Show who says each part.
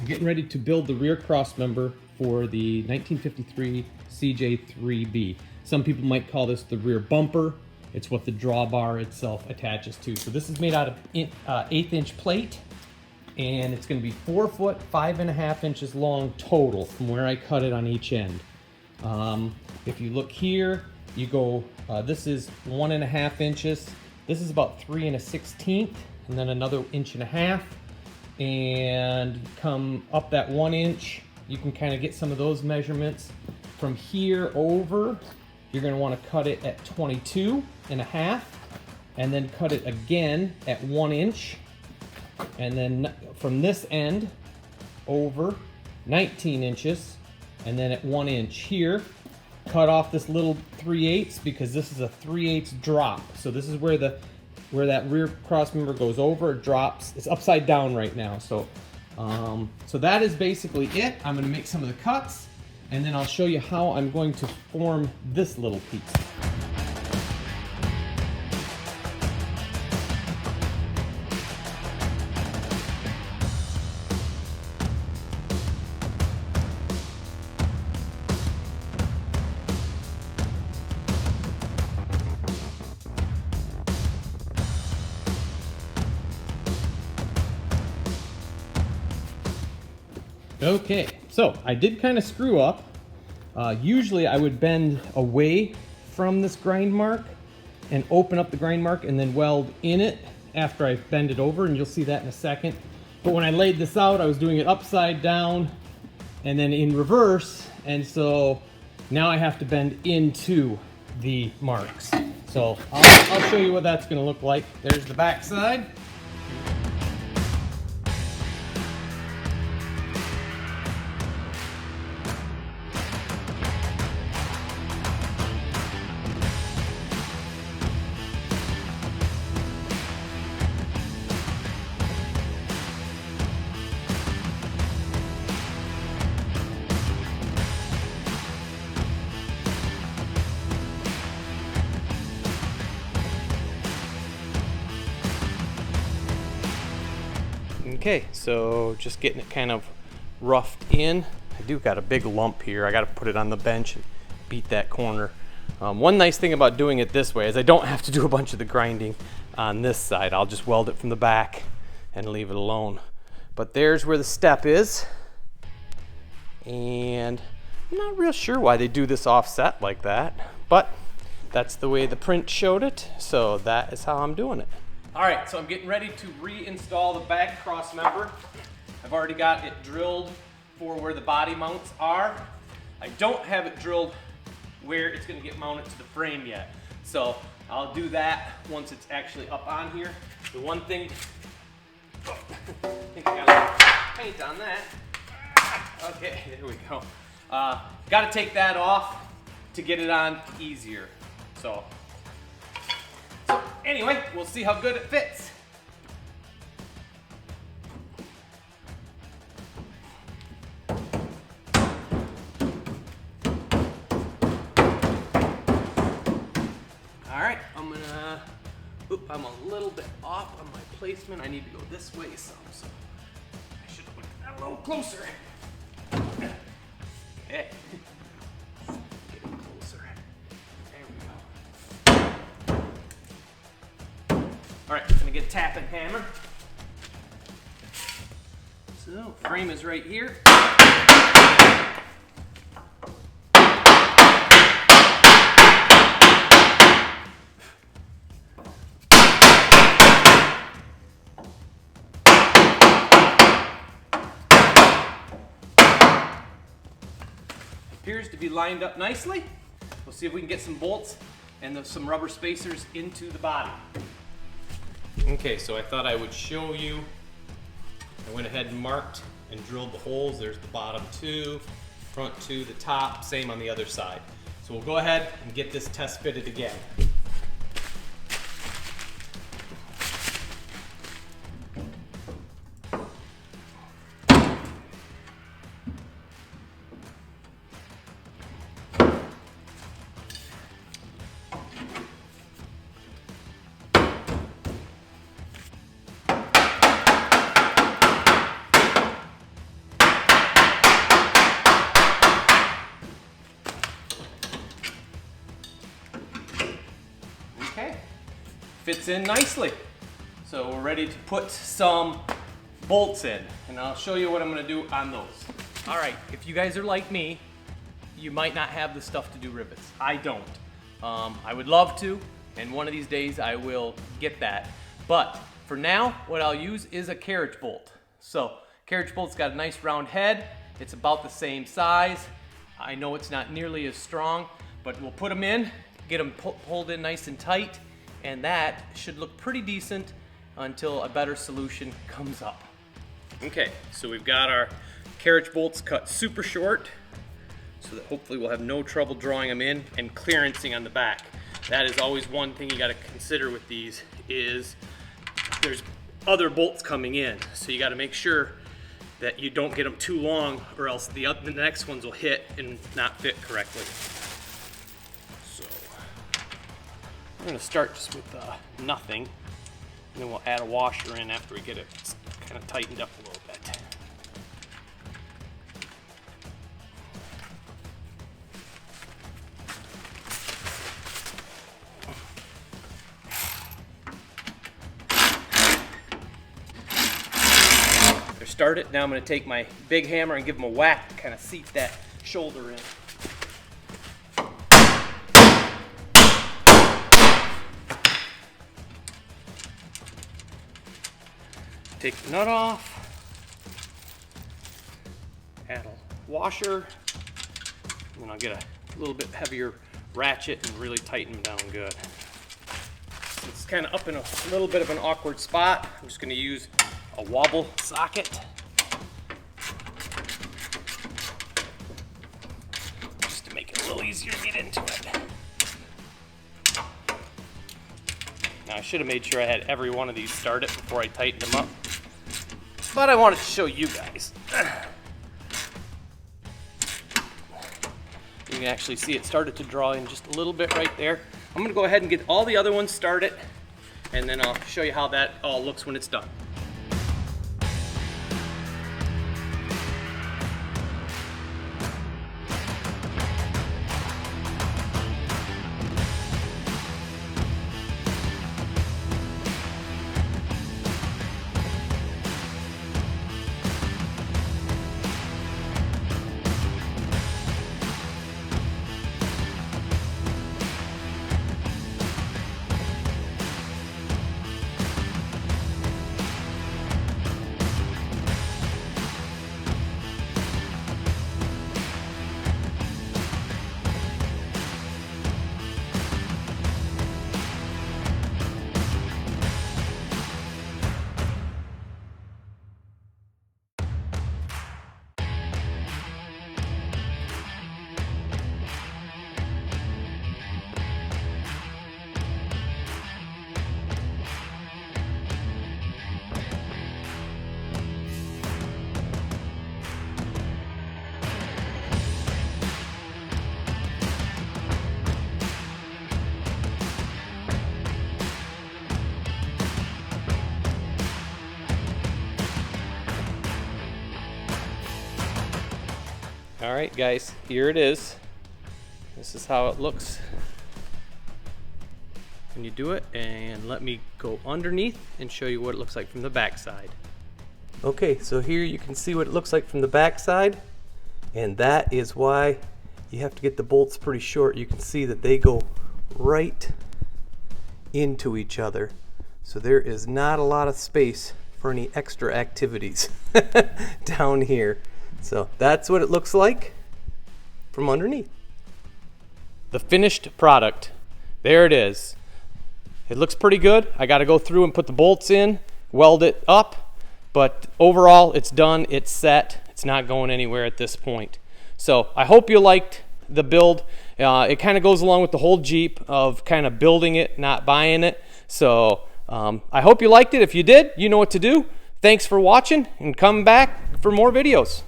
Speaker 1: I'm getting ready to build the rear cross member for the 1953 CJ3B. Some people might call this the rear bumper. It's what the drawbar itself attaches to. So this is made out of 1/8" plate, and it's going to be 4 foot 5.5 inches long total from where I cut it on each end. If you look here, you go, this is 1.5 inches. This is about 3 1/16, and then another 1.5 inches. And come up that 1 inch, you can kind of get some of those measurements. From here over, you're going to want to cut it at 22.5, and then cut it again at 1 inch, and then from this end over 19 inches, and then at 1 inch here. Cut off this little 3/8 because this is a 3/8 drop. So this is where that rear cross member goes over, it drops. It's upside down right now. So so that is basically it. I'm going to make some of the cuts, and then I'll show you how I'm going to form this little piece. Okay, so I did kind of screw up. Usually I would bend away from this grind mark and open up the grind mark and then weld in it after I bend it over, and you'll see that in a second. But when I laid this out, I was doing it upside down and then in reverse, and so now I have to bend into the marks. So I'll show you what that's going to look like. There's the back side. Okay, so just getting it kind of roughed in. I do got a big lump here. I got to put it on the bench and beat that corner. One nice thing about doing it this way is I don't have to do a bunch of the grinding on this side. I'll just weld it from the back and leave it alone. But there's where the step is. And I'm not real sure why they do this offset like that, but that's the way the print showed it. So that is how I'm doing it. All right, so I'm getting ready to reinstall the back cross member. I've already got it drilled for where the body mounts are. I don't have it drilled where it's gonna get mounted to the frame yet. So I'll do that once it's actually up on here. The one thing, I think I got a little paint on that. Okay, there we go. Gotta take that off to get it on easier. So anyway, we'll see how good it fits. All right, I'm a little bit off on my placement. I need to go this way some, so I should have looked a little closer. Okay. Get closer. There we go. All right, I'm gonna get a tapping hammer. So, frame is right here. Appears to be lined up nicely. We'll see if we can get some bolts and some rubber spacers into the body. Okay, so I thought I would show you. I went ahead and marked and drilled the holes. There's the bottom two, front two, the top, same on the other side. So we'll go ahead and get this test fitted again.
Speaker 2: fits in nicely. So we're ready to put some bolts in, and I'll show you what I'm gonna do on those. All right, if you guys are like me, you might not have the stuff to do rivets. I don't. I would love to, and one of these days I will get that. But for now, what I'll use is a carriage bolt. So carriage bolt's got a nice round head. It's about the same size. I know it's not nearly as strong, but we'll put them in, get them pulled in nice and tight, and that should look pretty decent until a better solution comes up. Okay, so we've got our carriage bolts cut super short so that hopefully we'll have no trouble drawing them in and clearancing on the back. That is always one thing you gotta consider with these, is there's other bolts coming in. So you gotta make sure that you don't get them too long, or else the next ones will hit and not fit correctly. So we're gonna start just with nothing, and then we'll add a washer in after we get it kind of tightened up a little bit. Start it. Now I'm going to take my big hammer and give them a whack, kind of seat that shoulder in. Take the nut off, add a washer, and then I'll get a little bit heavier ratchet and really tighten them down good. So it's kind of up in a little bit of an awkward spot. I'm just going to use a wobble socket. Just to make it a little easier to get into it. Now I should have made sure I had every one of these started before I tightened them up, but I wanted to show you guys. You can actually see it started to draw in just a little bit right there. I'm going to go ahead and get all the other ones started, and then I'll show you how that all looks when it's done. All right, guys, here it is. This is how it looks when you do it, and let me go underneath and show you what it looks like from the back side. Okay, so here you can see what it looks like from the back side, and that is why you have to get the bolts pretty short. You can see that they go right into each other, so there is not a lot of space for any extra activities down here. So that's what it looks like from underneath. The finished product, there it is. It looks pretty good. I got to go through and put the bolts in, weld it up, but overall it's done, it's set, it's not going anywhere at this point. So I hope you liked the build. It kind of goes along with the whole Jeep of kind of building it, not buying it. So I hope you liked it. If you did, you know what to do. Thanks for watching, and come back for more videos.